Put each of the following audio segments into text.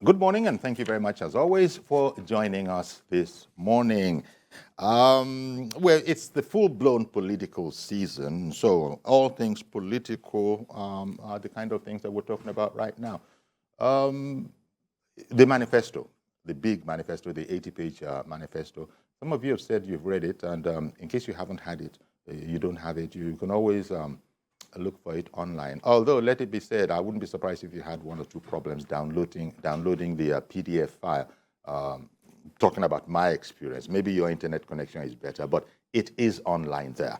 Good morning, and thank you very much, as always, for joining us this morning. Well, it's the full-blown political season, so all things political are the kind of things that we're talking about right now. The manifesto, the big manifesto, the 80-page manifesto. Some of you have said you've read it, and in case you haven't had it, you don't have it, you can always look for it online. Although, let it be said, I wouldn't be surprised if you had one or two problems downloading the PDF file. Talking about my experience, maybe your internet connection is better, but it is online there.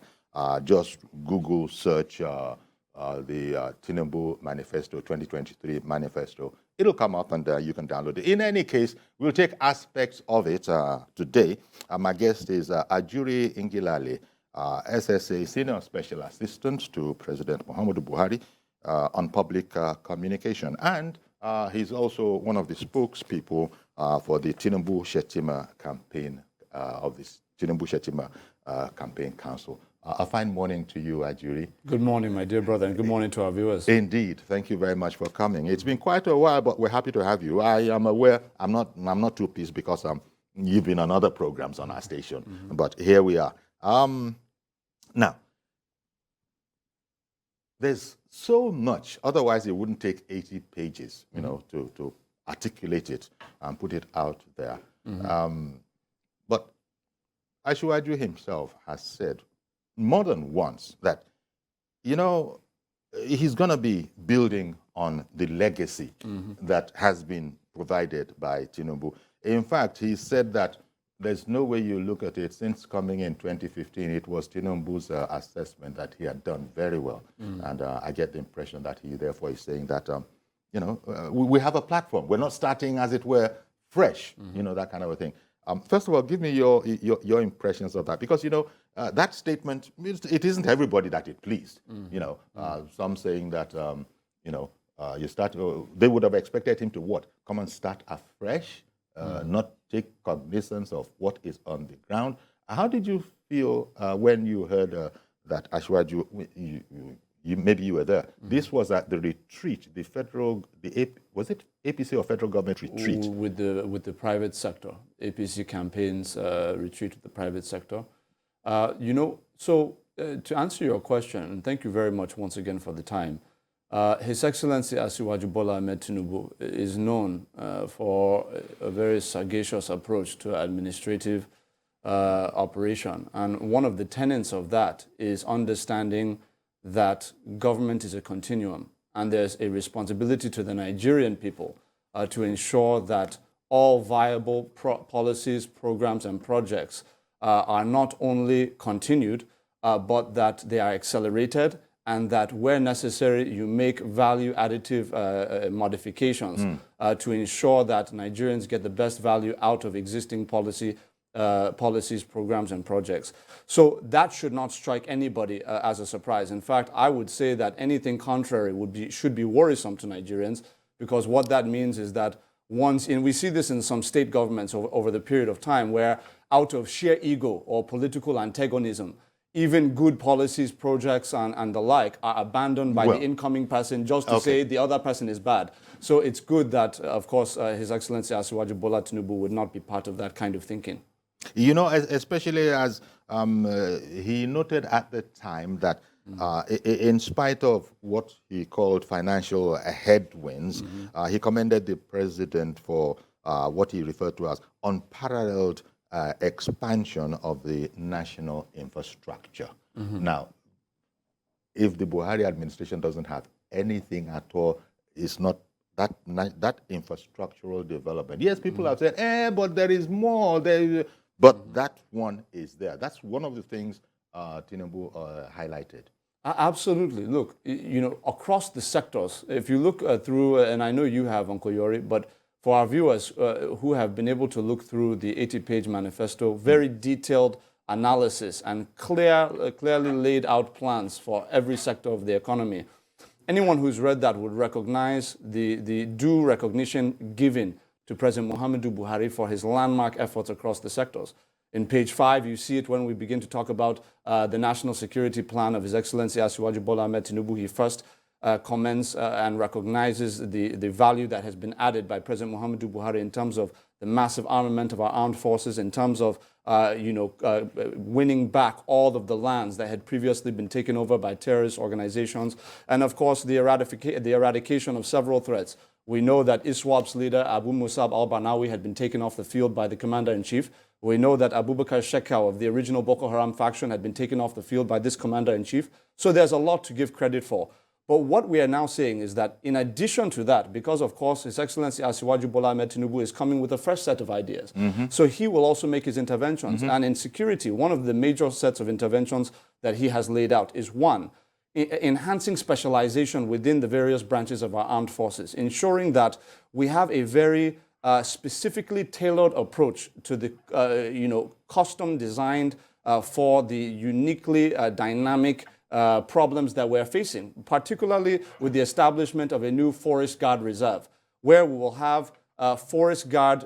Just Google search the Tinubu Manifesto 2023 Manifesto. It'll come up and you can download it. In any case, we'll take aspects of it today. My guest is Ajuri Ngelale, SSA Senior Special Assistant to President Muhammadu Buhari on public communication. And he's also one of the spokespeople for the Tinubu Shetima campaign of this Tinubu Shetima Campaign Council. A fine morning to you, Ajuri. Good morning, my dear brother, and good morning to our viewers. Indeed. Thank you very much for coming. It's been quite a while, but we're happy to have you. I am aware, I'm not too pleased because you've been on other programs on our station, but here we are. Now, there's so much, otherwise it wouldn't take 80 pages, you know, to articulate it and put it out there. But Asiwaju himself has said more than once that, you know, he's going to be building on the legacy that has been provided by Tinubu. In fact, he said that there's no way you look at it. Since coming in 2015, it was Tinubu's assessment that he had done very well. And I get the impression that he therefore is saying that, you know, we have a platform. We're not starting, as it were, fresh, you know, that kind of a thing. First of all, give me your impressions of that. Because, you know, that statement, it isn't everybody that it pleased. You know, some saying that, you know, they would have expected him to what? Come and start afresh? Not take cognizance of what is on the ground. How did you feel when you heard that Asiwaju, maybe you were there, this was at the retreat, was it APC or federal government retreat? With the private sector, APC campaigns retreat with the private sector. You know, so to answer your question, and thank you very much once again for the time, His Excellency Asiwaju Bola Ahmed Tinubu is known for a very sagacious approach to administrative operation. And one of the tenets of that is understanding that government is a continuum. And there's a responsibility to the Nigerian people to ensure that all viable policies, programs, and projects are not only continued, but that they are accelerated, and that where necessary, you make value additive modifications to ensure that Nigerians get the best value out of existing policies, programs, and projects. So that should not strike anybody as a surprise. In fact, I would say that anything contrary should be worrisome to Nigerians, because what that means is that we see this in some state governments over the period of time, where out of sheer ego or political antagonism, even good policies, projects, and the like are abandoned by the incoming person just to say the other person is bad. So it's good that, of course, His Excellency Asiwaju Bola Tinubu would not be part of that kind of thinking. You know, especially as he noted at the time that in spite of what he called financial headwinds, he commended the president for what he referred to as unparalleled expansion of the national infrastructure. Now, if the Buhari administration doesn't have anything at all, it's not that infrastructural development. Yes, people have said, but there is more. But that one is there. That's one of the things Tinubu highlighted. Absolutely. Look, you know, across the sectors, if you look through, and I know you have, Uncle Yori, but for our viewers who have been able to look through the 80-page manifesto, very detailed analysis and clearly laid out plans for every sector of the economy. Anyone who's read that would recognize the due recognition given to President Muhammadu Buhari for his landmark efforts across the sectors. In page 5, you see it when we begin to talk about the national security plan of His Excellency Asiwaju Bola Ahmed Tinubu. He first commends and recognizes the value that has been added by President Muhammadu Buhari in terms of the massive armament of our armed forces, in terms of winning back all of the lands that had previously been taken over by terrorist organizations, and of course the eradication of several threats. We know that ISWAP's leader, Abu Musab al-Barnawi, had been taken off the field by the commander-in-chief. We know that Abubakar Shekau of the original Boko Haram faction had been taken off the field by this commander-in-chief. So there's a lot to give credit for. But what we are now saying is that in addition to that, because of course His Excellency Asiwaju Bola Ahmed Tinubu is coming with a fresh set of ideas. So he will also make his interventions. And in security, one of the major sets of interventions that he has laid out is one, enhancing specialization within the various branches of our armed forces, ensuring that we have a very specifically tailored approach to the custom designed for the uniquely dynamic problems that we're facing, particularly with the establishment of a new Forest Guard Reserve, where we will have Forest Guard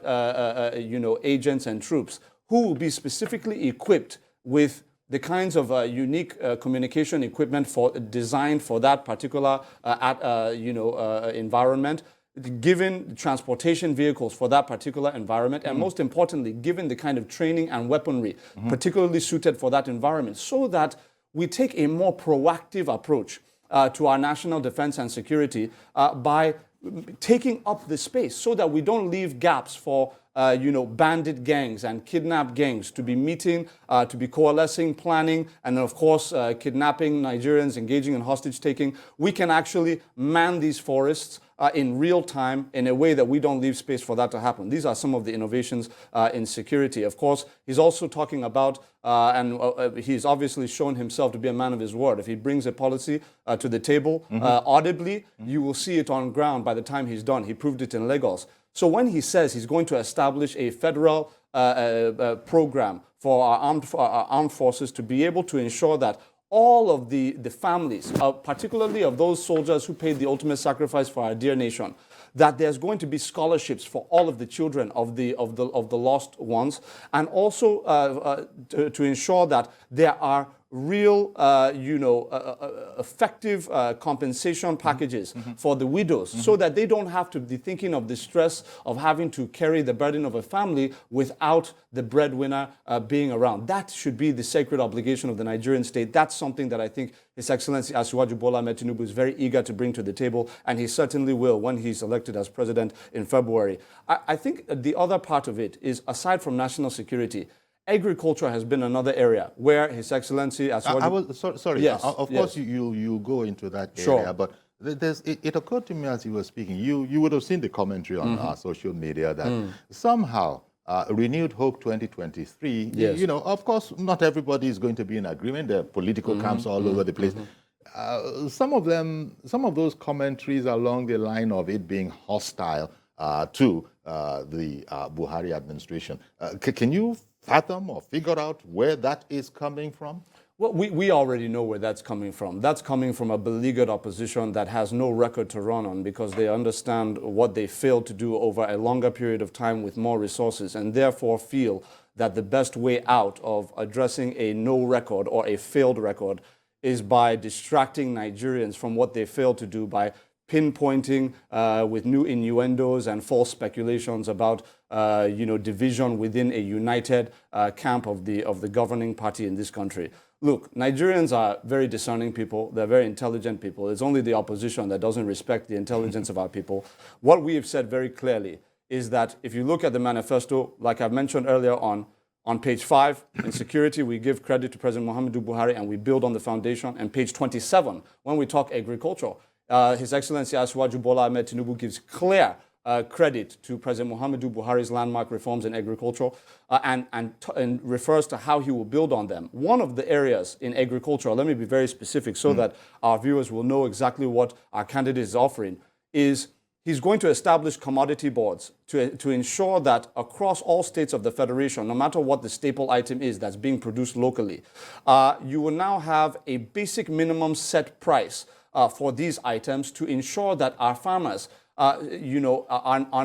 agents and troops who will be specifically equipped with the kinds of unique communication equipment designed for that particular environment, given transportation vehicles for that particular environment, and most importantly, given the kind of training and weaponry particularly suited for that environment, so that we take a more proactive approach to our national defense and security by taking up the space, so that we don't leave gaps for bandit gangs and kidnap gangs to be meeting, to be coalescing, planning, and of course kidnapping Nigerians, engaging in hostage taking. We can actually man these forests in real time in a way that we don't leave space for that to happen. These are some of the innovations in security. Of course, he's also talking about, he's obviously shown himself to be a man of his word. If he brings a policy to the table audibly, you will see it on ground by the time he's done. He proved it in Lagos. So when he says he's going to establish a federal program for our armed forces to be able to ensure that all of the families, particularly of those soldiers who paid the ultimate sacrifice for our dear nation, that there's going to be scholarships for all of the children of the lost ones, and also to ensure that there are real, effective compensation packages for the widows, so that they don't have to be thinking of the stress of having to carry the burden of a family without the breadwinner being around. That should be the sacred obligation of the Nigerian state. That's something that I think His Excellency Asiwaju Bola Ahmed Tinubu is very eager to bring to the table, and he certainly will when he's elected as president in February. I think the other part of it is, aside from national security, agriculture has been another area where His Excellency Asiwaju... Sorry. Yes, of course you go into that area, but it occurred to me as you were speaking, you would have seen the commentary on our social media that somehow Renewed Hope 2023, of course, not everybody is going to be in agreement. There are political camps all over the place. Some of those commentaries along the line of it being hostile to the Buhari administration. Can you fathom or figure out where that is coming from? Well, we already know where that's coming from. That's coming from a beleaguered opposition that has no record to run on, because they understand what they failed to do over a longer period of time with more resources, and therefore feel that the best way out of addressing a no record or a failed record is by distracting Nigerians from what they failed to do, by pinpointing with new innuendos and false speculations about division within a united camp of the governing party in this country. Look, Nigerians are very discerning people. They're very intelligent people. It's only the opposition that doesn't respect the intelligence of our people. What we have said very clearly is that if you look at the manifesto, like I've mentioned earlier on page 5, in security, we give credit to President Muhammadu Buhari and we build on the foundation. And page 27, when we talk agriculture, His Excellency Asiwaju Bola Ahmed Tinubu gives clear credit to President Muhammadu Buhari's landmark reforms in agriculture and refers to how he will build on them. One of the areas in agriculture, let me be very specific so that our viewers will know exactly what our candidate is offering, is he's going to establish commodity boards to ensure that across all states of the Federation, no matter what the staple item is that's being produced locally, you will now have a basic minimum set price for these items to ensure that our farmers are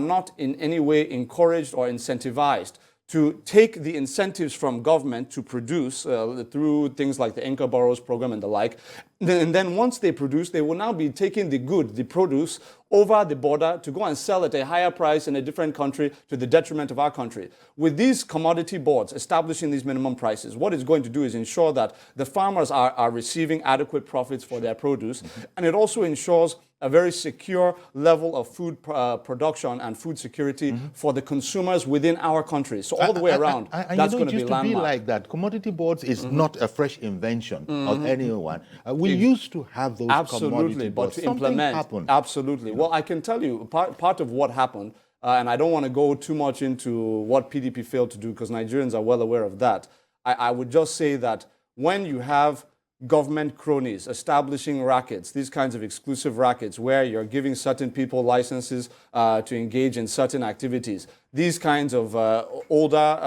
not in any way encouraged or incentivized to take the incentives from government to produce through things like the Anchor Borrows program and the like. And then once they produce, they will now be taking the produce over the border to go and sell at a higher price in a different country to the detriment of our country. With these commodity boards establishing these minimum prices, what it's going to do is ensure that the farmers are receiving adequate profits for their produce. And it also ensures a very secure level of food production and food security for the consumers within our country. So all the way around, that's going to be landmark. It used to be like that. Commodity boards is not a fresh invention of anyone. We used to have those commodity boards. But to implement, happened. Absolutely. Well, I can tell you, part of what happened, and I don't want to go too much into what PDP failed to do because Nigerians are well aware of that. I would just say that when you have government cronies establishing rackets, these kinds of exclusive rackets where you're giving certain people licenses to engage in certain activities, these kinds of older,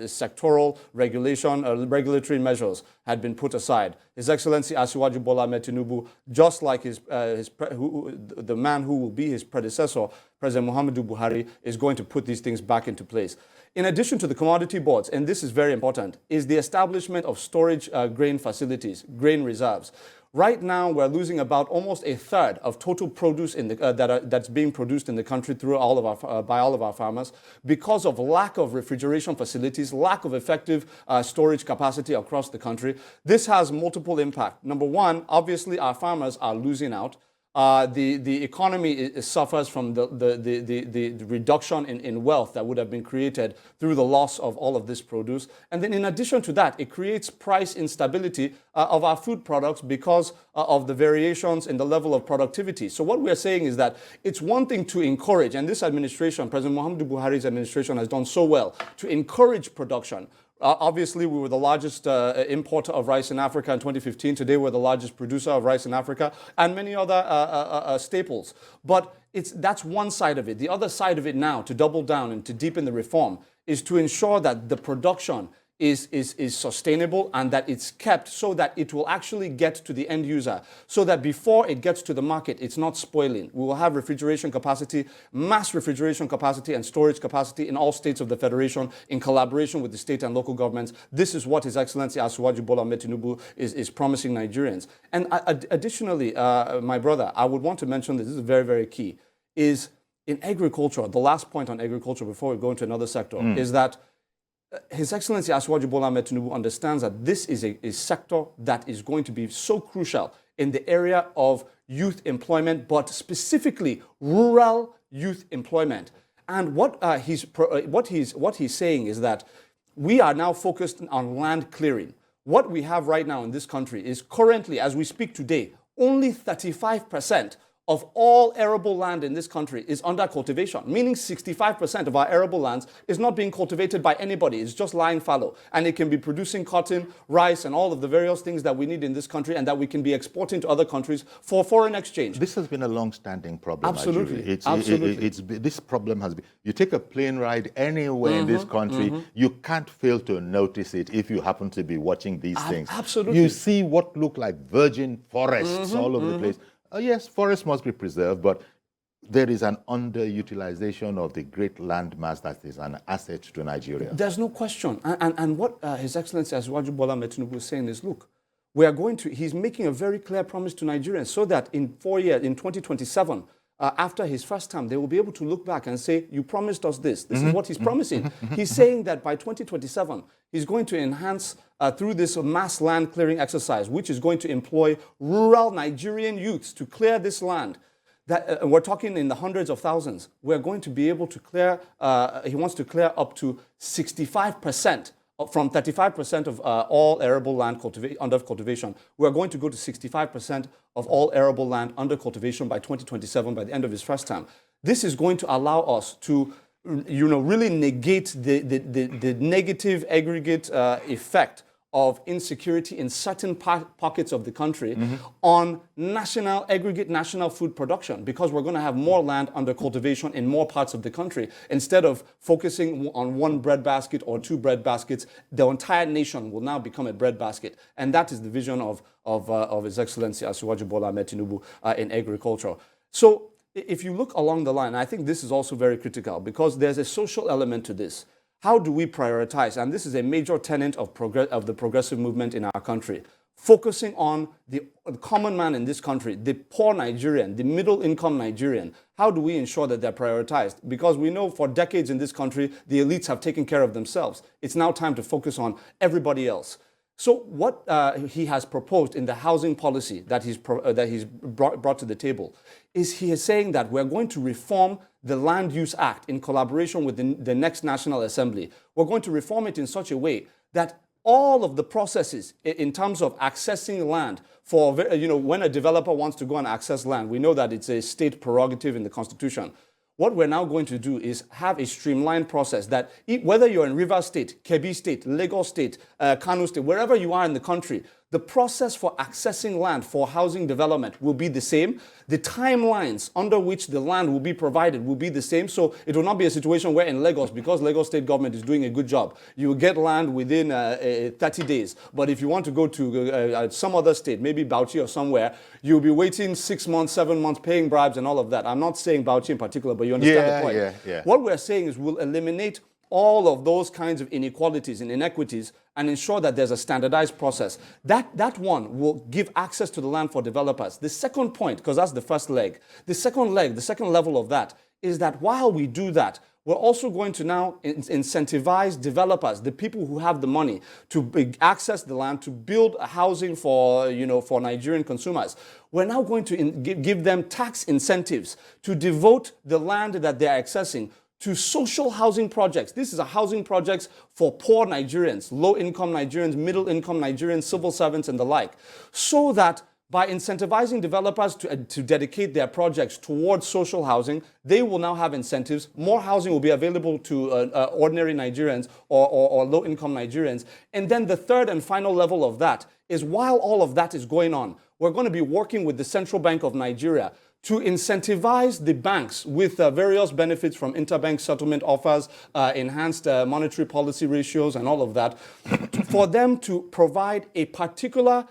sectoral regulatory measures had been put aside. His Excellency Asiwaju Bola Ahmed Tinubu, just like the man who will be his predecessor, President Muhammadu Buhari, is going to put these things back into place. In addition to the commodity boards, and this is very important, is the establishment of storage grain facilities, grain reserves. Right now, we're losing about almost a third of total produce that's being produced in the country through by all of our farmers because of lack of refrigeration facilities, lack of effective storage capacity across the country. This has multiple impacts. Number one, obviously, our farmers are losing out. The economy suffers from the reduction in wealth that would have been created through the loss of all of this produce. And then in addition to that, it creates price instability of our food products because of the variations in the level of productivity. So what we're saying is that it's one thing to encourage, and this administration, President Muhammadu Buhari's administration, has done so well to encourage production. Obviously, we were the largest importer of rice in Africa in 2015. Today, we're the largest producer of rice in Africa and many other staples. But that's one side of it. The other side of it now, to double down and to deepen the reform, is to ensure that the production is sustainable and that it's kept so that it will actually get to the end user, so that before it gets to the market, it's not spoiling. We will have refrigeration capacity, mass refrigeration capacity and storage capacity in all states of the Federation in collaboration with the state and local governments. This is what His Excellency Asiwaju Bola Ahmed Tinubu is promising Nigerians. And additionally, my brother, I would want to mention this is very, very key, is in agriculture, the last point on agriculture before we go into another sector, is that His Excellency Asiwaju Bola Ahmed Tinubu understands that this is a sector that is going to be so crucial in the area of youth employment, but specifically rural youth employment. And what he's saying is that we are now focused on land clearing. What we have right now in this country is currently, as we speak today, only 35% of all arable land in this country is under cultivation, meaning 65% of our arable lands is not being cultivated by anybody. It's just lying fallow. And it can be producing cotton, rice, and all of the various things that we need in this country and that we can be exporting to other countries for foreign exchange. This has been a long-standing problem. Absolutely. Absolutely. This problem has been, you take a plane ride anywhere in this country, you can't fail to notice it if you happen to be watching these things. Absolutely. You see what look like virgin forests all over the place. Yes, forests must be preserved, but there is an underutilization of the great land mass that is an asset to Nigeria. There's no question. And what His Excellency Asiwaju Bola Ahmed Tinubu is saying is, look, he's making a very clear promise to Nigerians so that in 4 years, in 2027, after his first term, they will be able to look back and say, you promised us this. This is what he's promising. He's saying that by 2027, he's going to enhance through this mass land clearing exercise, which is going to employ rural Nigerian youths to clear this land. That we're talking in the hundreds of thousands. We're going to be able to clear, he wants to clear up to 65%. From 35% of all arable land under cultivation, we're going to go to 65% of all arable land under cultivation by 2027, by the end of his first term. This is going to allow us to, really negate the negative aggregate effect of insecurity in certain pockets of the country on aggregate national food production, because we're going to have more land under cultivation in more parts of the country. Instead of focusing on one breadbasket or two breadbaskets, the entire nation will now become a breadbasket. And that is the vision of His Excellency Asiwaju Bola Ahmed Tinubu in agriculture. So if you look along the line, I think this is also very critical because there's a social element to this. how do we prioritize? And this is a major tenet of the progressive movement in our country, focusing on the common man in this country, the poor Nigerian, the middle-income Nigerian. How do we ensure that they're prioritized? Because we know for decades in this country, the elites have taken care of themselves. It's now time to focus on everybody else. So what he has proposed in the housing policy that he's brought to the table is he is saying that we're going to reform the Land Use Act in collaboration with the next National Assembly. We're going to reform it in such a way that all of the processes in terms of accessing land for, when a developer wants to go and access land, we know that it's a state prerogative in the Constitution. What we're now going to do is have a streamlined process that whether you're in Rivers State, Kebbi State, Lagos State, Kano State, wherever you are in the country, the process for accessing land for housing development will be the same. The timelines under which the land will be provided will be the same. So it will not be a situation where in Lagos, because Lagos State government is doing a good job, you will get land within 30 days. But if you want to go to some other state, maybe Bauchi or somewhere, you'll be waiting 6 months, 7 months, paying bribes and all of that. I'm not saying Bauchi in particular, but you understand the point. Yeah. What we're saying is we'll eliminate all of those kinds of inequalities and inequities and ensure that there's a standardized process. That one will give access to the land for developers. The second point, because that's the first leg, the second level of that is that while we do that, we're also going to now incentivize developers, the people who have the money to access the land, to build housing for Nigerian consumers. We're now going to give them tax incentives to devote the land that they're accessing to social housing projects. This is a housing projects for poor Nigerians, low-income Nigerians, middle-income Nigerians, civil servants, and the like, so that by incentivizing developers to dedicate their projects towards social housing, they will now have incentives. More housing will be available to ordinary Nigerians or low-income Nigerians. And then the third and final level of that is, while all of that is going on, we're going to be working with the Central Bank of Nigeria to incentivize the banks with various benefits from interbank settlement offers, enhanced monetary policy ratios, and all of that, for them to provide a particular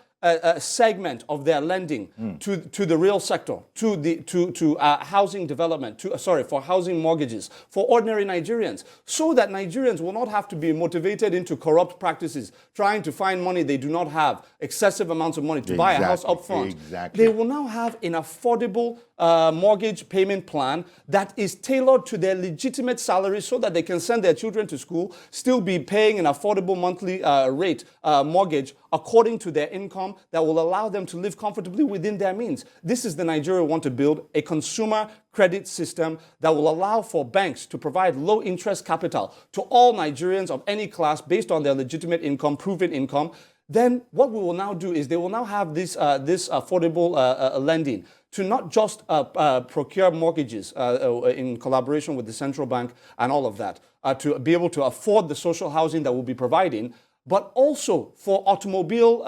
segment of their lending to the real sector, to housing development, for housing mortgages, for ordinary Nigerians, so that Nigerians will not have to be motivated into corrupt practices, trying to find money they do not have, excessive amounts of money to buy a house up front. Exactly. They will now have an affordable mortgage payment plan that is tailored to their legitimate salary, so that they can send their children to school, still be paying an affordable monthly rate mortgage according to their income, that will allow them to live comfortably within their means. This is the Nigeria we want to build, a consumer credit system that will allow for banks to provide low interest capital to all Nigerians of any class based on their legitimate income, proven income. Then what we will now do is they will now have this affordable lending to not just procure mortgages in collaboration with the central bank and all of that, to be able to afford the social housing that we'll be providing, but also for automobile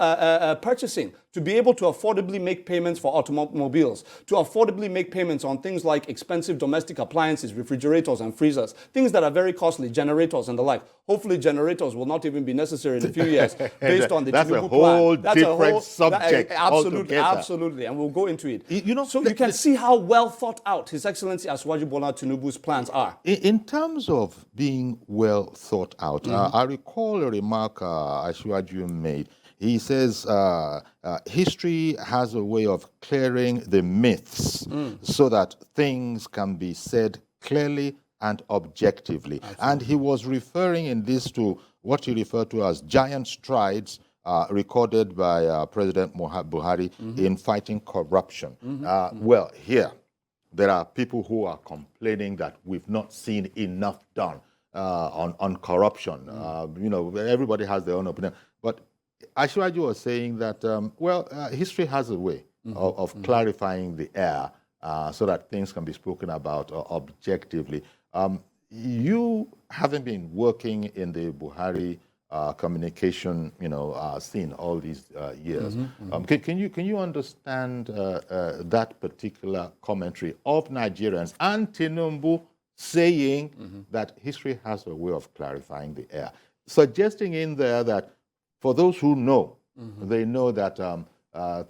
purchasing, to be able to affordably make payments for automobiles, to affordably make payments on things like expensive domestic appliances, refrigerators and freezers, things that are very costly, generators and the like. Hopefully generators will not even be necessary in a few years based on the Tinubu plan. That's a whole different subject. Absolutely, and we'll go into it. So you can see how well thought out His Excellency Asiwaju Bola Tinubu's plans are. In terms of being well thought out, I recall a remark Asiwaju made. He says history has a way of clearing the myths so that things can be said clearly and objectively. Absolutely. And he was referring in this to what he referred to as giant strides recorded by President Buhari in fighting corruption. Well, here, there are people who are complaining that we've not seen enough done on corruption. Everybody has their own opinion. But Asiwaju was saying that, history has a way of clarifying the air so that things can be spoken about objectively. You haven't been working in the Buhari communication, scene all these years. Can you understand that particular commentary of Nigerians and Tinubu saying that history has a way of clarifying the air, suggesting in there that for those who know, they know that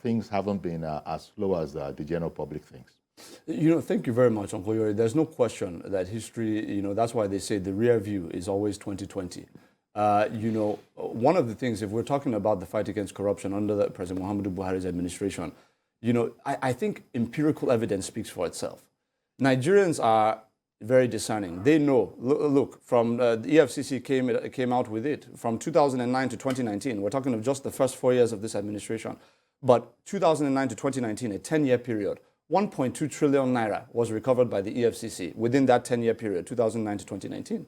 things haven't been as slow as the general public thinks? Thank you very much, Uncle Yori. There's no question that history, that's why they say the rear view is always 2020. One of the things, if we're talking about the fight against corruption under the President Muhammadu Buhari's administration, I think empirical evidence speaks for itself. Nigerians are very discerning. They know. Look, from the EFCC came out with it from 2009 to 2019. We're talking of just the first 4 years of this administration. But 2009 to 2019, a 10-year period, 1.2 trillion naira was recovered by the EFCC within that 10-year period, 2009 to 2019.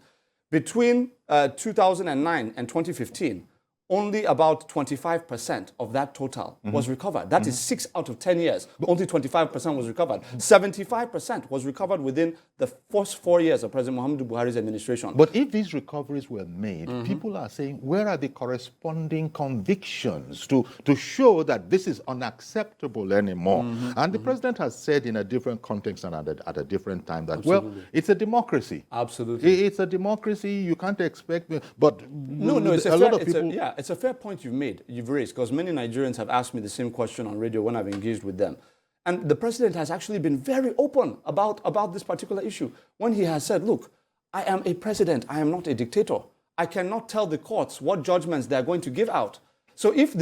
Between 2009 and 2015, only about 25% of that total was recovered. That is 6 out of 10 years. Only 25% was recovered. 75% was recovered within the first 4 years of President Muhammadu Buhari's administration. But if these recoveries were made, people are saying, where are the corresponding convictions to show that this is unacceptable anymore? And the president has said in a different context and at a different time that, well, it's a democracy. Absolutely. It's a democracy. You can't expect, but no, it's a lot of people. It's a fair point you've raised, because many Nigerians have asked me the same question on radio when I've engaged with them. And the president has actually been very open about this particular issue when he has said, look, I am a president, I am not a dictator. I cannot tell the courts what judgments they're going to give out. So if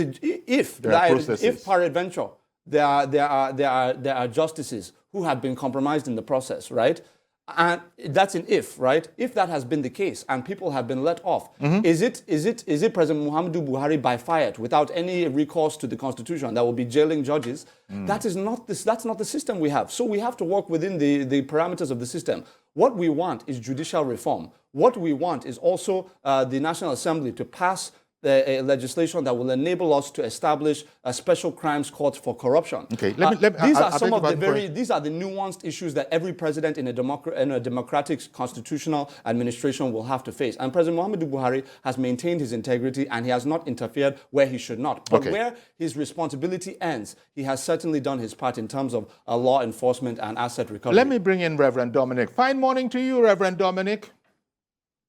peradventure there are justices who have been compromised in the process, right? And that's an if, right? If that has been the case and people have been let off, is it President Muhammadu Buhari by fiat without any recourse to the Constitution that will be jailing judges? That's not the system we have. So we have to work within the parameters of the system. What we want is judicial reform. What we want is also the National Assembly to pass a legislation that will enable us to establish a special crimes court for corruption. Okay, these are the nuanced issues that every president in a democratic constitutional administration will have to face. And President Muhammadu Buhari has maintained his integrity and he has not interfered where he should not. But where his responsibility ends, he has certainly done his part in terms of law enforcement and asset recovery. Let me bring in Reverend Dominic. Fine morning to you, Reverend Dominic.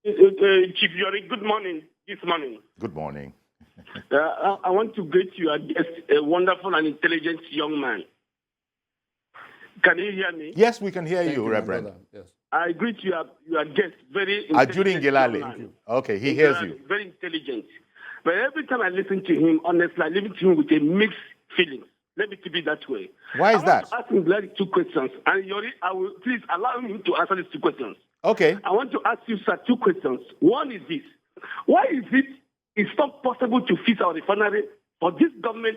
Chief Yori, good morning. This morning. Good morning. I want to greet you as a wonderful and intelligent young man. Can you hear me? Yes, we can hear you, Reverend. Yes. I greet you as guest, very intelligent. Ajuri Ngelale. Okay, he hears you. Very intelligent. But every time I listen to him, honestly, I listen to him with a mixed feelings. Let me keep it that way. Why is that? I want to ask him Ngelale 2 questions. And Yori, I will please allow him to answer these 2 questions. Okay. I want to ask you, sir, 2 questions. One is this. Why is it's not possible to fix our refinery for this government?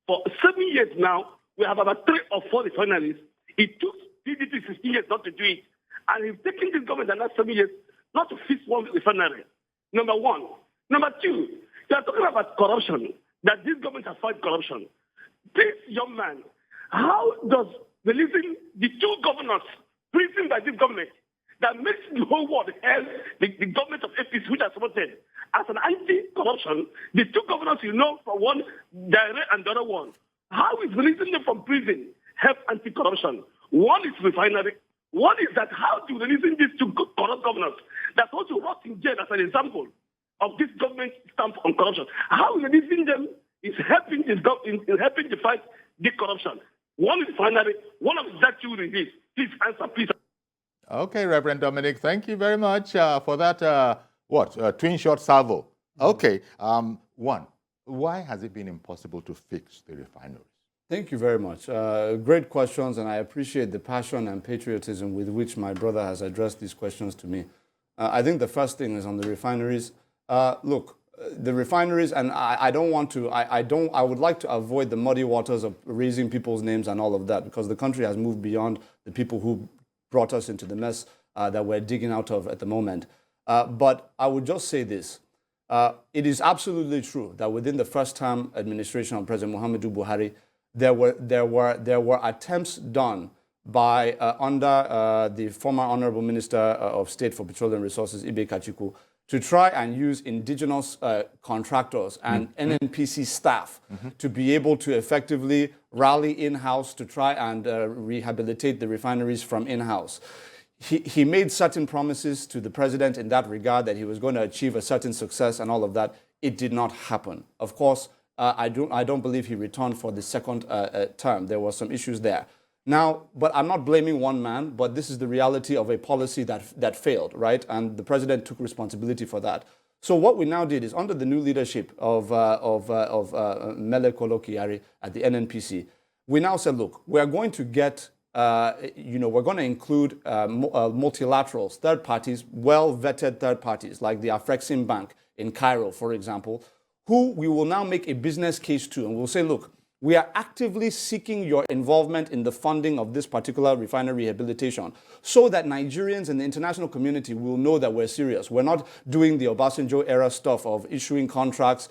For 7 years now, we have about 3 or 4 refineries. It took PDP 16 years not to do it. And he's taking this government the last 7 years not to fix one refinery. Number one. Number two, you are talking about corruption, that this government has fought corruption. This young man, how does releasing the 2 governors prisoned by this government that makes the whole world held the government of APC, which are supported as an anti-corruption, the 2 governors for one direct and the other one, how is releasing them from prison help anti-corruption? One is refinery. One is that how to releasing these 2 corrupt governors that also rot in jail as an example of this government stamp on corruption. How releasing them is helping to fight the corruption. One is refinery. One of that 2 release. Please answer, please. Okay, Reverend Dominic, thank you very much for that, twin shot salvo. Okay, one, why has it been impossible to fix the refineries? Thank you very much. Great questions, and I appreciate the passion and patriotism with which my brother has addressed these questions to me. I think the first thing is on the refineries. Look, the refineries, and I would like to avoid the muddy waters of raising people's names and all of that, because the country has moved beyond the people who brought us into the mess that we're digging out of at the moment. But I would just say this. It is absolutely true that within the first-term administration of President Muhammadu Buhari, there were attempts done by under the former Honorable Minister of State for Petroleum Resources, Ibe Kachiku, to try and use indigenous contractors and NNPC staff to be able to effectively rally in-house to try and rehabilitate the refineries from in-house. He made certain promises to the president in that regard, that he was going to achieve a certain success and all of that. It did not happen. Of course, I don't believe he returned for the second term. There were some issues there. Now, but I'm not blaming one man, but this is the reality of a policy that failed, right? And the president took responsibility for that. So what we now did is, under the new leadership of Mele Kolo Kyari at the NNPC, we now said, look, we are going to get, we're going to include multilaterals, third parties, well-vetted third parties, like the Afrexim Bank in Cairo, for example, who we will now make a business case to. And we'll say, look, we are actively seeking your involvement in the funding of this particular refinery rehabilitation so that Nigerians and the international community will know that we're serious. We're not doing the Obasanjo era stuff of issuing contracts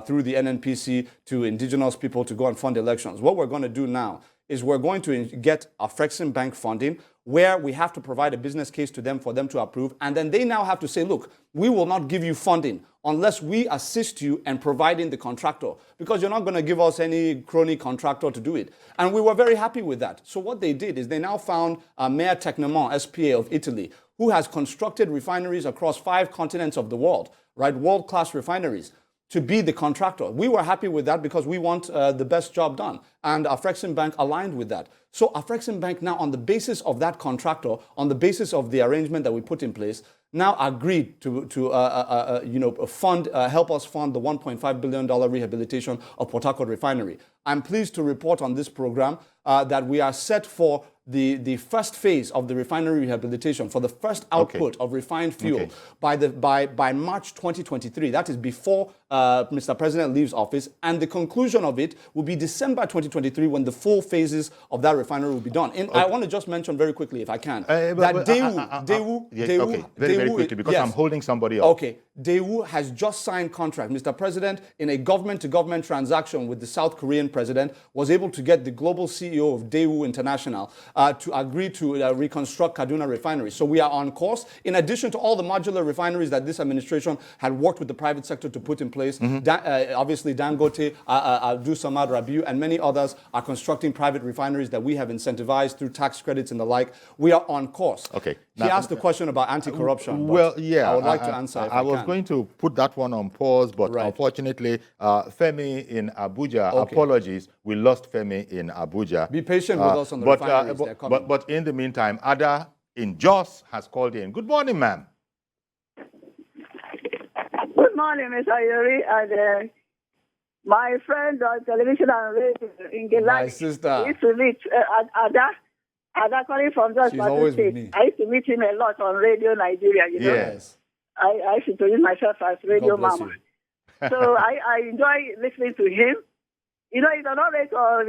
through the NNPC to indigenous people to go and fund elections. What we're going to do now is we're going to get Afrexim Bank funding, where we have to provide a business case to them for them to approve. And then they now have to say, look, we will not give you funding unless we assist you in providing the contractor, because you're not going to give us any crony contractor to do it. And we were very happy with that. So what they did is they now found Mayor Tecnimont, SPA of Italy, who has constructed refineries across 5 continents of the world, right? World-class refineries, to be the contractor. We were happy with that because we want the best job done. And Afrexim Bank aligned with that. So Afrexim Bank now, on the basis of that contractor, on the basis of the arrangement that we put in place, now agreed to help us fund the $1.5 billion rehabilitation of Port Harcourt Refinery. I'm pleased to report on this program that we are set for the first phase of the refinery rehabilitation, for the first output of refined fuel by March 2023. That is before Mr. President leaves office, and the conclusion of it will be December 2023, when the full phases of that refinery will be done. And I want to just mention very quickly, if I can, that Daewoo, very quickly, because I'm holding somebody up. Okay, Daewoo has just signed contract. Mr. President, in a government-to-government transaction with the South Korean president, was able to get the global CEO of Daewoo International to agree to reconstruct Kaduna Refinery. So we are on course, in addition to all the modular refineries that this administration had worked with the private sector to put in place. Obviously, Dangote, Abdul Samad Rabiu, and many others are constructing private refineries that we have incentivized through tax credits and the like. We are on course. Okay. He asked the question about anti-corruption. Well, yeah. I would like to answer. I was going to put that one on pause, but unfortunately, Femi in Abuja, apologies, we lost Femi in Abuja. Be patient with us on the refineries. They're coming. But in the meantime, Ada in Jos has called in. Good morning, ma'am. Good morning, Mr. Ajuri, and my friend on television and radio in Ngelale. My sister. Used to meet Ada calling from Jos. She's always with me. I used to meet him a lot on Radio Nigeria, you know. Yes. I used to introduce myself as Radio Mama. So I enjoy listening to him. You know, it's an orator,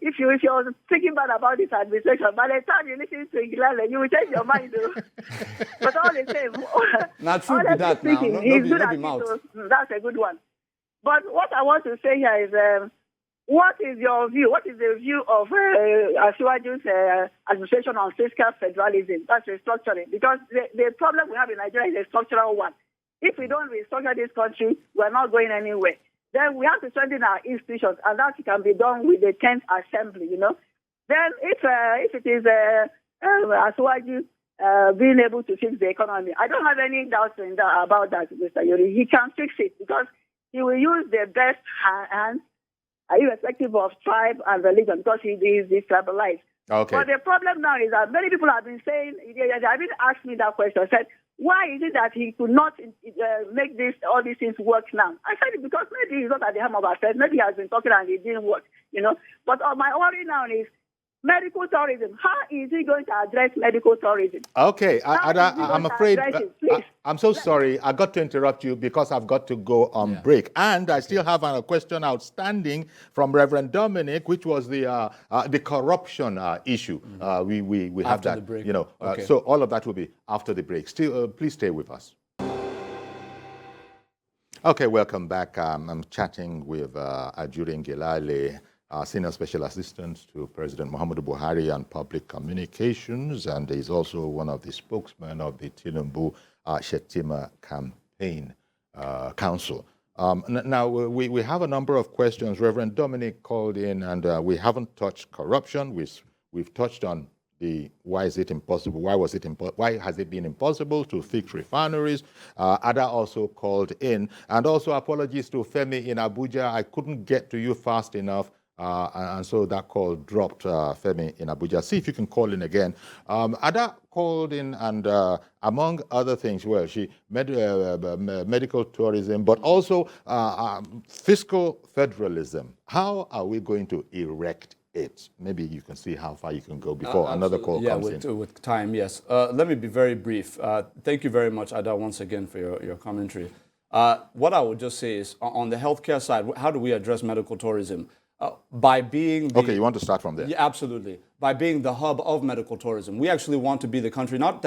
if you're thinking bad about this administration, by the time you listen to Ngelale, you will change your mind, though. But all the same, not true be that now. He's good at it, so that's a good one. But what I want to say here is, what is your view? What is the view of Asiwaju's administration on fiscal federalism? That's restructuring. Because the problem we have in Nigeria is a structural one. If we don't restructure this country, we're not going anywhere. Then we have to strengthen our institutions, and that can be done with the 10th Assembly, you know. Then if it is Asiwaju being able to fix the economy, I don't have any doubts about that, Mr. Yuri. He can fix it because he will use the best hands, irrespective of tribe and religion, because he is destabilized. Okay. But the problem now is that many people have been saying, they have been asked me that question, said, why is it that he could not make all these things work now? I said it because maybe he's not at the helm of affairs. Maybe he has been talking and it didn't work, you know. But my worry now is medical tourism. How is he going to address medical tourism? Okay, I'm afraid, I'm so sorry. I got to interrupt you because I've got to go on break. And I still have a question outstanding from Reverend Dominic, which was the corruption issue. We have that, you know. So all of that will be after the break. Still, please stay with us. Okay, welcome back. I'm chatting with Ajuri Ngelale, Senior Special Assistant to President Muhammadu Buhari on Public Communications, and he's also one of the spokesmen of the Tinubu Shetima Campaign Council. Now, we have a number of questions. Reverend Dominic called in, and we haven't touched corruption. We've touched on why is it impossible? Why has it been impossible to fix refineries? Ada also called in, and also apologies to Femi in Abuja. I couldn't get to you fast enough. and so that call dropped, Femi, in Abuja. See if you can call in again. Ada called in, and among other things, well, she medical tourism, but also fiscal federalism. How are we going to erect it? Maybe you can see how far you can go before another call comes in. With time, yes. Let me be very brief. Thank you very much, Ada, once again for your commentary. What I would just say is, on the healthcare side, how do we address medical tourism? By being okay, you want to start from there? Yeah, absolutely. By being the hub of medical tourism, we actually want to be the country, not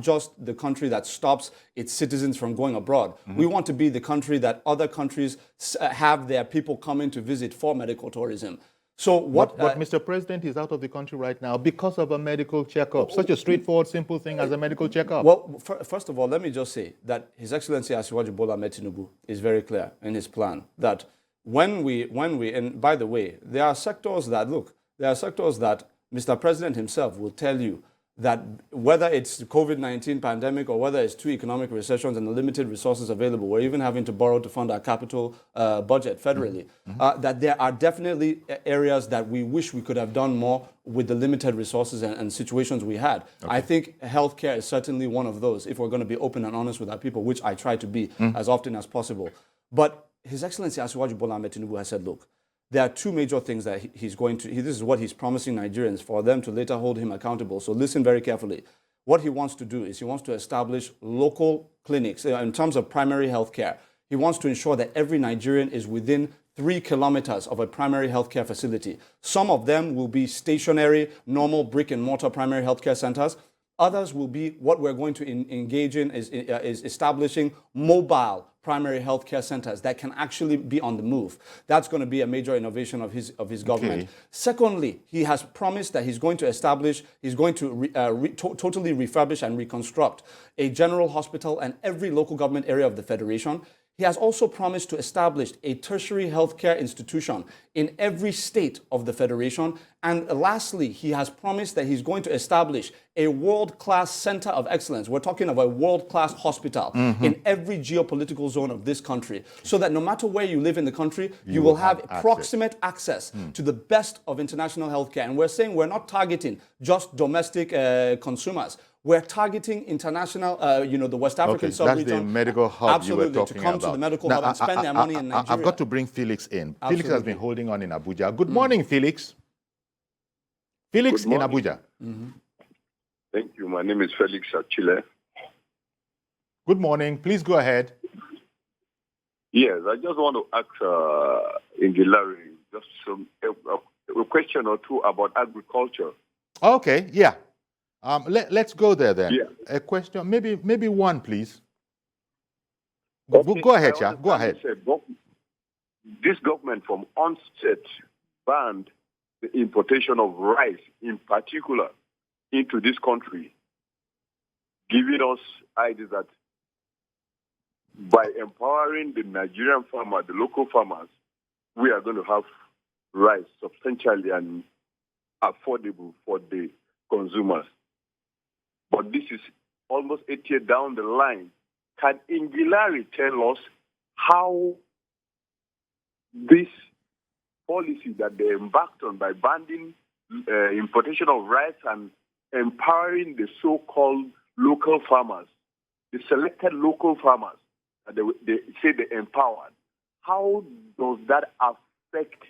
just the country that stops its citizens from going abroad. We want to be the country that other countries have their people coming to visit for medical tourism. So what? But Mr. President is out of the country right now because of a medical checkup. Such a straightforward, simple thing as a medical checkup. Well, first of all, let me just say that His Excellency Asiwaju Bola Ahmed Tinubu is very clear in his plan that when we, and by the way, there are sectors that Mr. President himself will tell you that whether it's the COVID-19 pandemic or whether it's two economic recessions and the limited resources available, we're even having to borrow to fund our capital budget federally, that there are definitely areas that we wish we could have done more with the limited resources and situations we had. Okay. I think healthcare is certainly one of those, if we're going to be open and honest with our people, which I try to be as often as possible. But His Excellency Asiwaju Bola Ahmed Tinubu has said, look, there are two major things that he's going to, this is what he's promising Nigerians for them to later hold him accountable. So listen very carefully. What he wants to do is he wants to establish local clinics in terms of primary health care. He wants to ensure that every Nigerian is within 3 kilometers of a primary healthcare facility. Some of them will be stationary, normal brick and mortar primary healthcare centers. Others will be what we're going to engage in is establishing mobile primary healthcare centers that can actually be on the move. That's going to be a major innovation of his government. Okay. Secondly, he has promised that he's going to totally refurbish and reconstruct a general hospital and every local government area of the Federation. He has also promised to establish a tertiary healthcare institution in every state of the Federation. And lastly, he has promised that he's going to establish a world-class center of excellence. We're talking of a world-class hospital in every geopolitical zone of this country, so that no matter where you live in the country, you will have proximate access to the best of international healthcare. And we're saying we're not targeting just domestic consumers. We're targeting international, the West African sub-region. That's the medical hub you were talking about. To come to the medical hub and spend their money in Nigeria. I've got to bring Felix in. Absolutely. Felix has been holding on in Abuja. Good morning, Felix. Felix in Abuja. Thank you. My name is Felix Achille. Good morning. Please go ahead. Yes, I just want to ask Ngelale just a question or two about agriculture. Okay, yeah. Let's go there then. Yeah. A question, maybe one, please. Okay, go ahead, Cha. Go ahead. This government from onset banned the importation of rice, in particular, into this country, giving us ideas that by empowering the Nigerian farmer, the local farmers, we are going to have rice substantially and affordable for the consumers. But this is almost 8 years down the line. Can Ngelale tell us how this policy that they embarked on by banning importation of rice and empowering the so-called local farmers, the selected local farmers, they say they empowered, how does that affect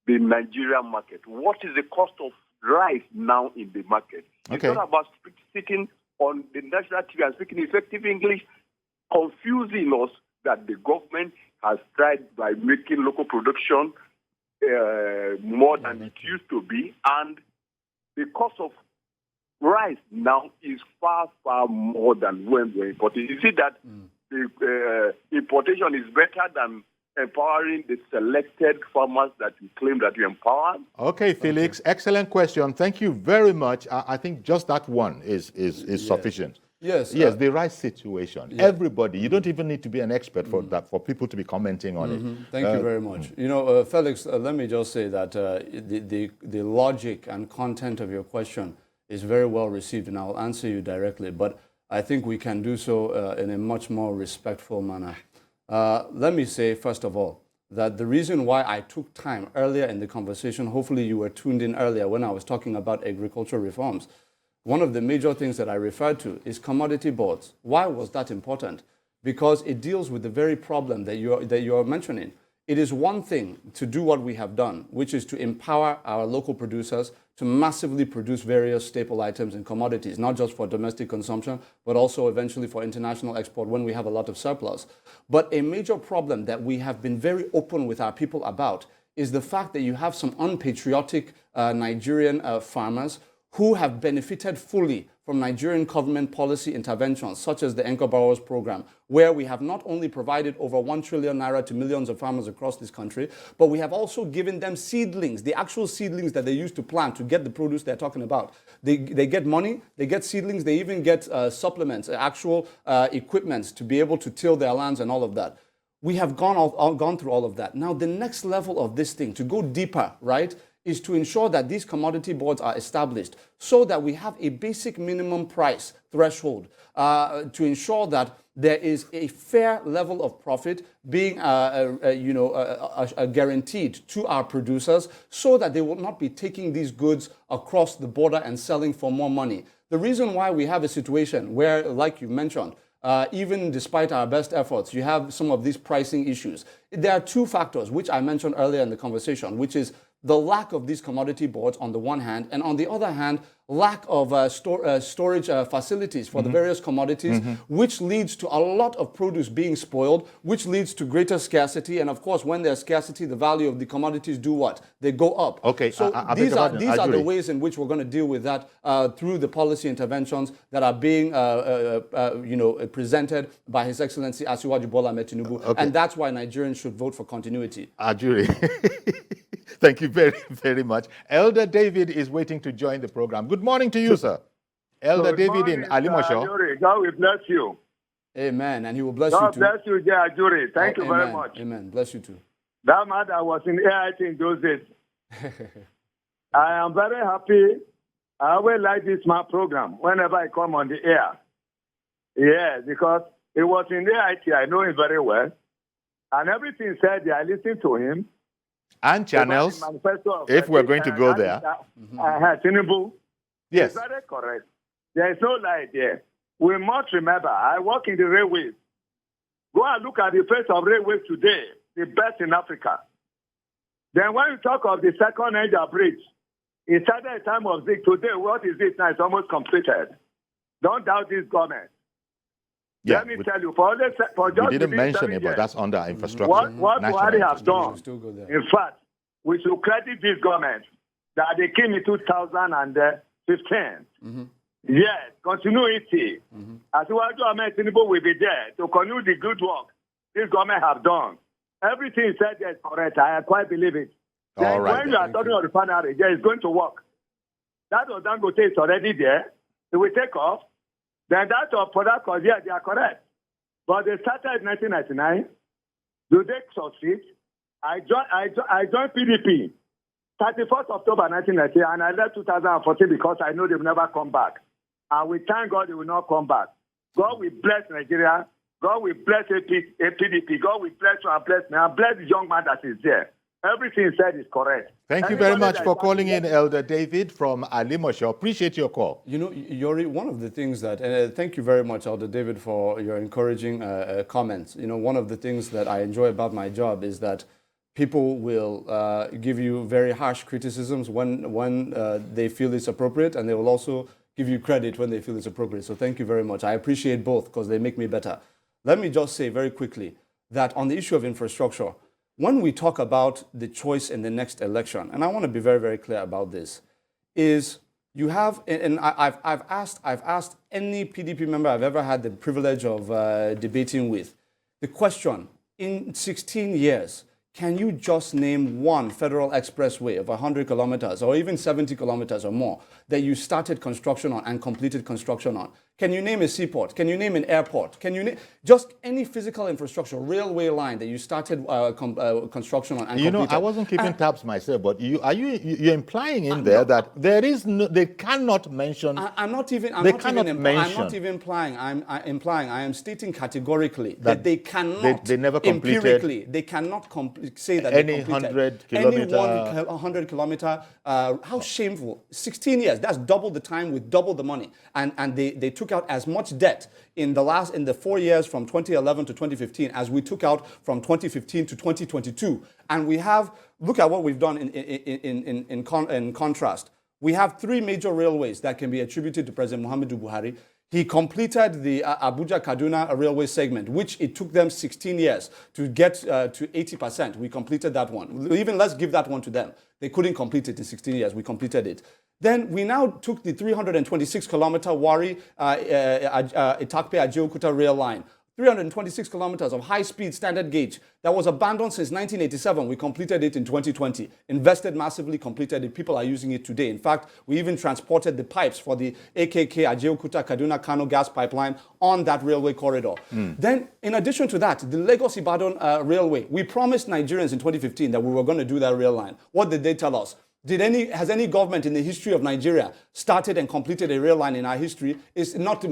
the Nigerian market? What is the cost of rice now in the market? Okay. It's not about speaking on the national TV and speaking effective English, confusing us that the government has tried by making local production more than it used to be, and the cost of rice now is far, far more than when we're importing. You see that the importation is better than empowering the selected farmers that you claim that you empower? Okay, Felix, excellent question. Thank you very much. I think just that one is sufficient. Yes, the rice situation. Yeah. Everybody, you don't even need to be an expert for that, for people to be commenting on it. Thank you very much. Felix, let me just say that the logic and content of your question is very well received, and I'll answer you directly, but I think we can do so in a much more respectful manner. Let me say, first of all, that the reason why I took time earlier in the conversation, hopefully you were tuned in earlier when I was talking about agricultural reforms, one of the major things that I referred to is commodity boards. Why was that important? Because it deals with the very problem that you're mentioning. It is one thing to do what we have done, which is to empower our local producers to massively produce various staple items and commodities, not just for domestic consumption, but also eventually for international export when we have a lot of surplus. But a major problem that we have been very open with our people about is the fact that you have some unpatriotic Nigerian farmers who have benefited fully from Nigerian government policy interventions, such as the Anchor Borrowers Program, where we have not only provided over 1 trillion naira to millions of farmers across this country, but we have also given them seedlings, the actual seedlings that they use to plant to get the produce they're talking about. They get money, they get seedlings, they even get supplements, actual equipment to be able to till their lands and all of that. We have gone through all of that. Now, the next level of this thing, to go deeper, right, is to ensure that these commodity boards are established so that we have a basic minimum price threshold to ensure that there is a fair level of profit being guaranteed to our producers so that they will not be taking these goods across the border and selling for more money. The reason why we have a situation where, like you mentioned, even despite our best efforts, you have some of these pricing issues. There are two factors, which I mentioned earlier in the conversation, which is the lack of these commodity boards on the one hand, and on the other hand, lack of storage facilities for the various commodities, which leads to a lot of produce being spoiled, which leads to greater scarcity. And of course, when there's scarcity, the value of the commodities do what? They go up. Okay, so these are the ways in which we're going to deal with that through the policy interventions that are being presented by His Excellency Asiwaju Bola Ahmed Tinubu. Okay. And that's why Nigerians should vote for continuity. Ajuri. Thank you very, very much. Elder David is waiting to join the program. Good morning to you, sir. Elder Good David morning, in Alimosho. Ajuri. God will bless you. Amen. And He will bless God you too. bless you, dear Ajuri. Thank you very much. Amen. Bless you too. That man that was in AIT in those days. I am very happy. I always like this man program whenever I come on the air. Yes, because he was in AIT. I know him very well. And everything said there, I listened to him. And channels, if we're going to go there. Tinubu. Yes. It's very correct. There is no lie there. We must remember, I work in the railways. Go and look at the face of railways today, the best in Africa. Then when you talk of the second Niger bridge, it started at a time of Zik. Today, what is it now? It's almost completed. Don't doubt this government. Yeah, Let me tell you, for just we didn't mention it, but that's under infrastructure. What Buhari has done, in fact, we should credit this government that they came in 2015. Yes, continuity. Asiwaju Ahmed Tinubu will be there to continue the good work this government have done. Everything said is correct. I quite believe it. All right, when you are talking of the refinery, there is going to work. That of Dangote is already there. It will take off. Then that of product, yeah, they are correct. But they started in 1999. Do they succeed? I joined PDP 31st October 1990, and I left 2014 because I know they will never come back. And we thank God they will not come back. God will bless Nigeria. God will bless PDP. God will bless you and bless me. And bless the young man that is there. Everything said is correct. Thank you very much for calling in, Elder David from Alimosho. Appreciate your call. You know, Yori, one of the things that, and thank you very much, Elder David, for your encouraging comments. You know, one of the things that I enjoy about my job is that people will give you very harsh criticisms when they feel it's appropriate, and they will also give you credit when they feel it's appropriate. So thank you very much. I appreciate both because they make me better. Let me just say very quickly that on the issue of infrastructure, when we talk about the choice in the next election, and I want to be very, very clear about this, is you have, and I've asked any PDP member I've ever had the privilege of debating with, the question, in 16 years, can you just name one federal expressway of 100 kilometers or even 70 kilometers or more that you started construction on and completed construction on? Can you name a seaport? Can you name an airport? Can you name just any physical infrastructure, railway line that you started construction on and completed? I wasn't keeping tabs myself, but you're implying in there that there is no, they cannot mention. I'm not even implying. I'm implying. I am stating categorically that they cannot. They never completed. Empirically, they cannot say that any they completed 100 kilometer. Any 100 kilometer. How shameful! 16 years. That's double the time with double the money, and they took out as much debt in the 4 years from 2011 to 2015 as we took out from 2015 to 2022. And we have, look at what we've done in contrast. We have 3 major railways that can be attributed to President Muhammadu Buhari. He completed the Abuja-Kaduna railway segment, which it took them 16 years to get to 80%. We completed that one. Even let's give that one to them. They couldn't complete it in 16 years. We completed it. Then we now took the 326-kilometer Wari Itakpe-Ajeokuta rail line. 326 kilometers of high-speed standard gauge that was abandoned since 1987. We completed it in 2020, invested massively, completed it. People are using it today. In fact, we even transported the pipes for the AKK Ajeokuta Kaduna Kano gas pipeline on that railway corridor. Then, in addition to that, the Lagos-Ibadan railway, we promised Nigerians in 2015 that we were going to do that rail line. What did they tell us? Has any government in the history of Nigeria started and completed a rail line in our history? It's not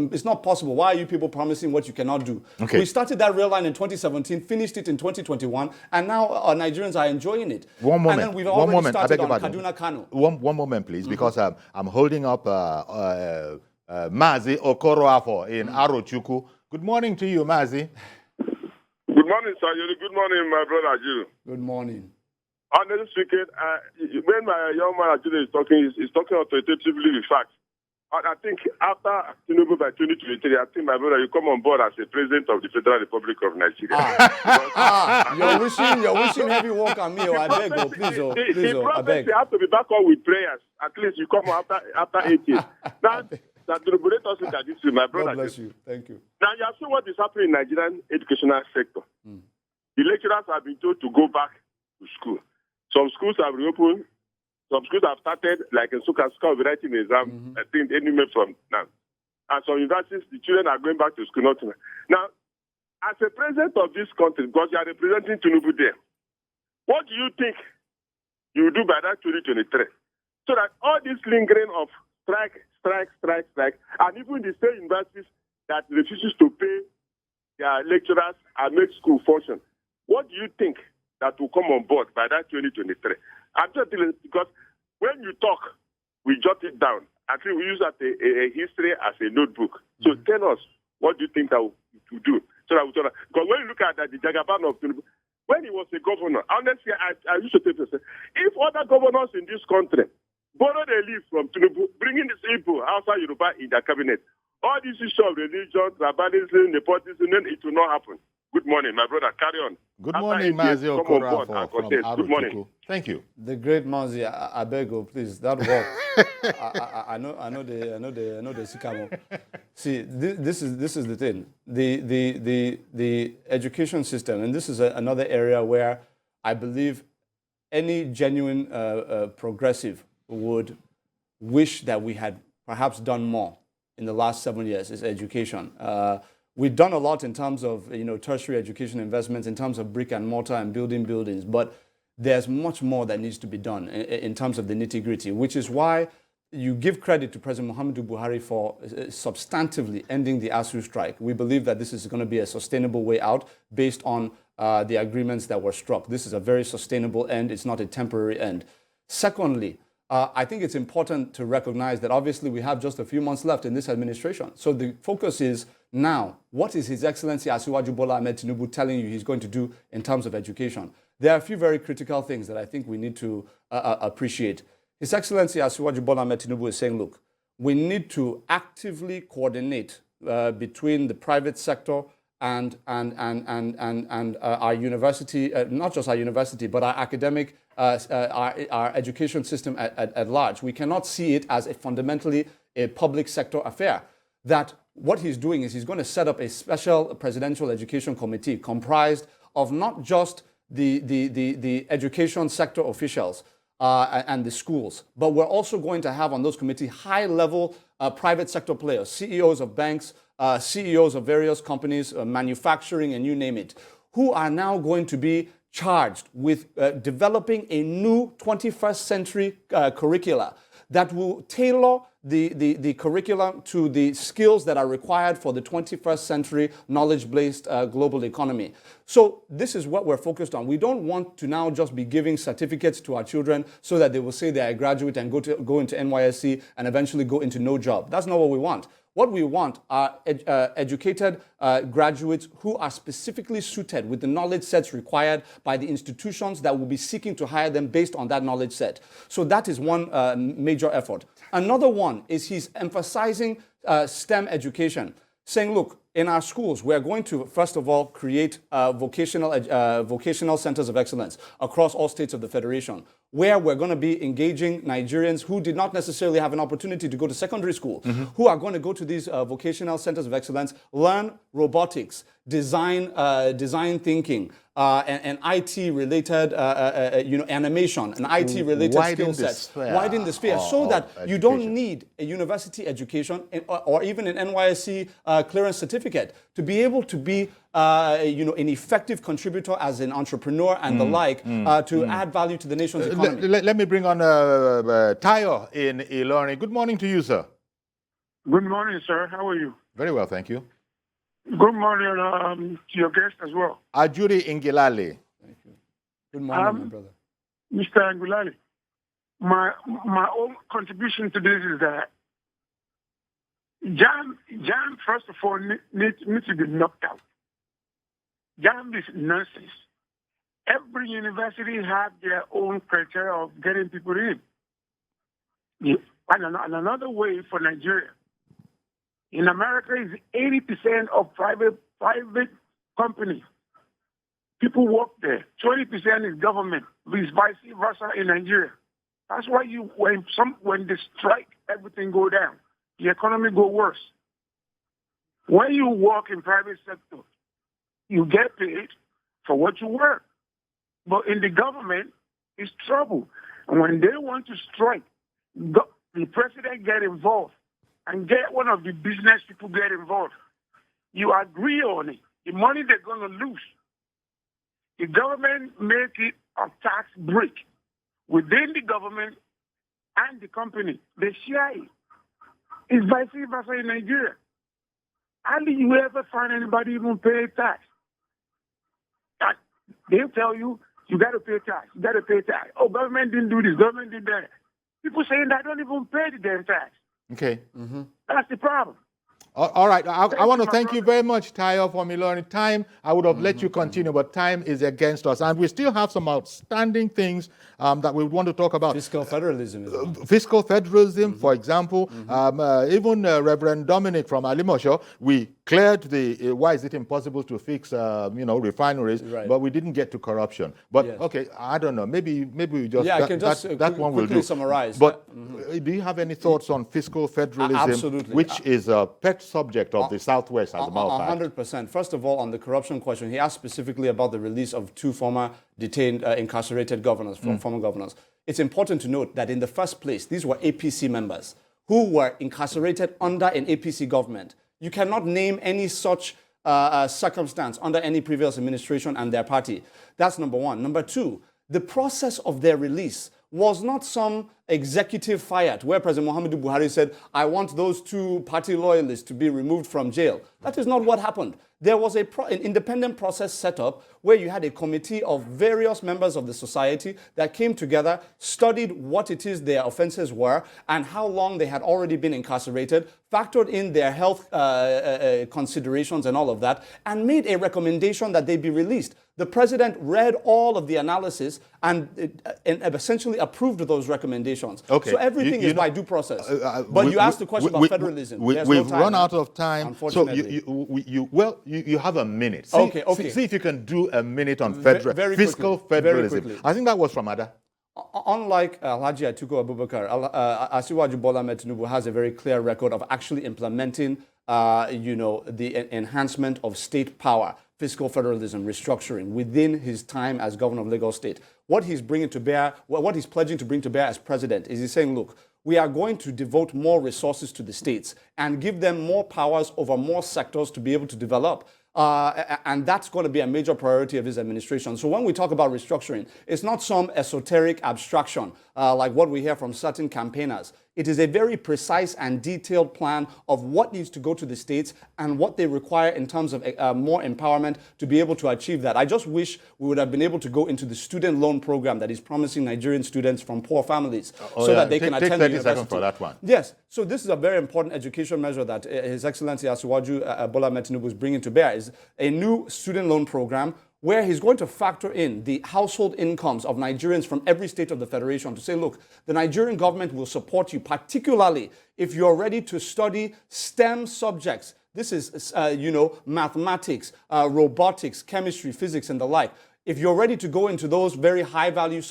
possible. Why are you people promising what you cannot do? Okay. We started that rail line in 2017, finished it in 2021, and now our Nigerians are enjoying it. One moment. And then we've already started on Kaduna Kano. One moment, please, because I'm holding up Mazi Okoroafo in Arochukwu. Good morning to you, Mazi. Good morning, sir. Good morning, my brother Ajuri. Good morning. Honestly speaking, when my young man Ajuri is talking, he's talking authoritatively with facts. I think after Tinubu by 2023, I think my brother, you come on board as the president of the Federal Republic of Nigeria. You're wishing heavy work on me, I beg you, please, I beg. You have to be back on with prayers. At least you come after 8 years. Now, that the regulators look at this, my brother. God bless you. Thank you. Now, you have seen what is happening in the Nigerian educational sector. The lecturers have been told to go back to school. Some schools have reopened. Some schools have started, like in Suka, will be writing exam, I think, any minute from now. And some universities, the children are going back to school. Not now, as a president of this country, because you are representing Tinubu there, what do you think you will do by that 2023? So that all this lingering of strike, and even the state universities that refuses to pay their lecturers and make school function, what do you think that will come on board by that 2023? I'm just telling you, because when you talk, we jot it down. Actually, we use that a history as a notebook. So tell us, what do you think that to do? So that because when you look at that, the Jagaban of Tinubu, when he was a governor, honestly, I used to tell people, if other governors in this country borrow their leave from Tinubu, bringing these people outside Yoruba in their cabinet, all these issues of religion, tribalism, nepotism, then it will not happen. Good morning, my brother. Carry on. Good morning, Mazi Okoroafo from Good morning. Thank you. The great Mazi, I beg you, please. That work. I know the Sikamo. See, this is the thing. The education system, and this is another area where I believe any genuine progressive would wish that we had perhaps done more in the last 7 years is education. We've done a lot in terms of tertiary education investments, in terms of brick and mortar and building buildings, but there's much more that needs to be done in terms of the nitty-gritty, which is why you give credit to President Muhammadu Buhari for substantively ending the ASU strike. We believe that this is going to be a sustainable way out based on the agreements that were struck. This is a very sustainable end. It's not a temporary end. Secondly, I think it's important to recognize that obviously we have just a few months left in this administration. So the focus is now, what is His Excellency Asiwaju Bola Ahmed Tinubu telling you he's going to do in terms of education? There are a few very critical things that I think we need to appreciate. His Excellency Asiwaju Bola Ahmed Tinubu is saying, look, we need to actively coordinate between the private sector and our university, not just our university, but our academic, our education system at large. We cannot see it as fundamentally a public sector affair. That what he's doing is he's going to set up a special presidential education committee comprised of not just the education sector officials, and the schools. But we're also going to have on those committees high-level private sector players, CEOs of banks, CEOs of various companies, manufacturing, and you name it, who are now going to be charged with developing a new 21st century curricula that will tailor the curriculum to the skills that are required for the 21st century knowledge-based global economy. So this is what we're focused on. We don't want to now just be giving certificates to our children so that they will say they're a graduate and go into NYSC and eventually go into no job. That's not what we want. What we want are educated graduates who are specifically suited with the knowledge sets required by the institutions that will be seeking to hire them based on that knowledge set. So that is one major effort. Another one is he's emphasizing STEM education, saying, look, in our schools, we're going to, first of all, create vocational centers of excellence across all states of the Federation, where we're going to be engaging Nigerians who did not necessarily have an opportunity to go to secondary school, who are going to go to these vocational centers of excellence, learn robotics, design thinking, and IT-related animation, and IT-related skill sets. Widen the sphere so that you don't need a university education or even an NYSC clearance certificate to be able to be an effective contributor as an entrepreneur and the like to add value to the nation's economy. Let me bring on Tayo in Ilorin. Good morning to you, sir. Good morning, sir. How are you? Very well, thank you. Good morning to your guest as well. Ajuri Ngelale. Thank you. Good morning, my brother. Mr. Ngelale, my own contribution to this is that JAM first of all, needs to be knocked out. JAM is nonsense. Every university has their own criteria of getting people in. And another way for Nigeria, in America, is 80% of private companies. People work there. 20% is government. It's vice versa in Nigeria. That's why when they strike, everything go down. The economy go worse. When you work in private sector, you get paid for what you work. But in the government, it's trouble. And when they want to strike, the president get involved and get one of the business people get involved. You agree on it. The money they're going to lose. The government make it a tax break. Within the government and the company, they share it. It's vice versa in Nigeria. How do you ever find anybody even pay tax? They'll tell you, you got to pay tax. You got to pay tax. Oh, government didn't do this. Government did that. People saying that don't even pay the damn tax. Okay. That's the problem. All right. I want to thank you very much, Tayo, for me learning. Time, I would have let you continue, but time is against us. And we still have some outstanding things that we want to talk about. Fiscal federalism. As well. Fiscal federalism, for example. Even Reverend Dominic from Alimosho, we cleared the why is it impossible to fix refineries, Right. but we didn't get to corruption. But Yes. okay, I don't know. Maybe we just I can just that one will quickly do. summarize. But do you have any thoughts on fiscal federalism, Absolutely. which is a pet subject of the Southwest, as a matter of fact? 100%. First of all, on the corruption question, he asked specifically about the release of two former detained, incarcerated governors, former governors. It's important to note that in the first place, these were APC members who were incarcerated under an APC government. You cannot name any such circumstance under any previous administration and their party. That's number one. Number two, the process of their release was not some executive fiat where President Muhammadu Buhari said, I want those two party loyalists to be removed from jail. That is not what happened. There was an independent process set up where you had a committee of various members of the society that came together, studied what it is their offenses were and how long they had already been incarcerated, factored in their health considerations and all of that, and made a recommendation that they be released. The president read all of the analysis and essentially approved those recommendations. Okay. So everything is by due process. But you asked the question about federalism. We've run out of time. Unfortunately. So you have a minute. See, Okay. See if you can do a minute on fiscal quickly. federalism. Very quickly. I think that was from Ada. Unlike Alhaji Atiku Abubakar, Asiwaju Bola Ahmed Tinubu has a very clear record of actually implementing the enhancement of state power, fiscal federalism, restructuring within his time as governor of Lagos State. What he's bringing to bear, what he's pledging to bring to bear as president is he's saying, look, we are going to devote more resources to the states and give them more powers over more sectors to be able to develop. And that's going to be a major priority of his administration. So when we talk about restructuring, it's not some esoteric abstraction like what we hear from certain campaigners. It is a very precise and detailed plan of what needs to go to the states and what they require in terms of more empowerment to be able to achieve that. I just wish we would have been able to go into the student loan program that is promising Nigerian students from poor families that they can attend the university. Take 30 seconds for that one. Yes. So this is a very important education measure that His Excellency Asiwaju Bola Tinubu is bringing to bear. Is a new student loan program where he's going to factor in the household incomes of Nigerians from every state of the Federation to say, look, the Nigerian government will support you, particularly if you're ready to study STEM subjects. This is, mathematics, robotics, chemistry, physics, and the like. If you're ready to go into those very high-value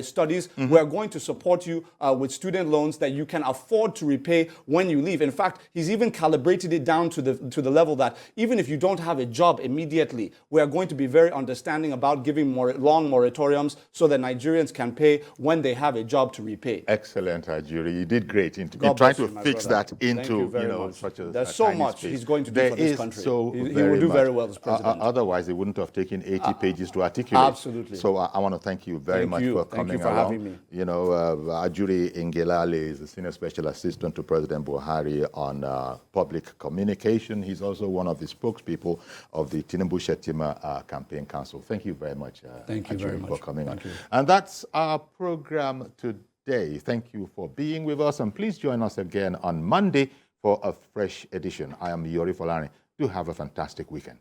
studies, we're going to support you with student loans that you can afford to repay when you leave. In fact, he's even calibrated it down to the level that even if you don't have a job immediately, we are going to be very understanding about giving long moratoriums so that Nigerians can pay when they have a job to repay. Excellent, Ajuri. You did great in trying to fix that into such a There's so much space. he's going to do for this country. He will do very well as president. Otherwise, it wouldn't have taken 80 pages to articulate. Absolutely. So I want to thank you very much for coming along. Having me. Ajuri Ngelale is the Senior Special Assistant to President Buhari on public communication. He's also one of the spokespeople of the Tinubu Shetima Campaign Council. Thank you very much, Ajuri, for coming on. And that's our program today. Thank you for being with us, and please join us again on Monday for a fresh edition. I am Yori Folani. Do have a fantastic weekend.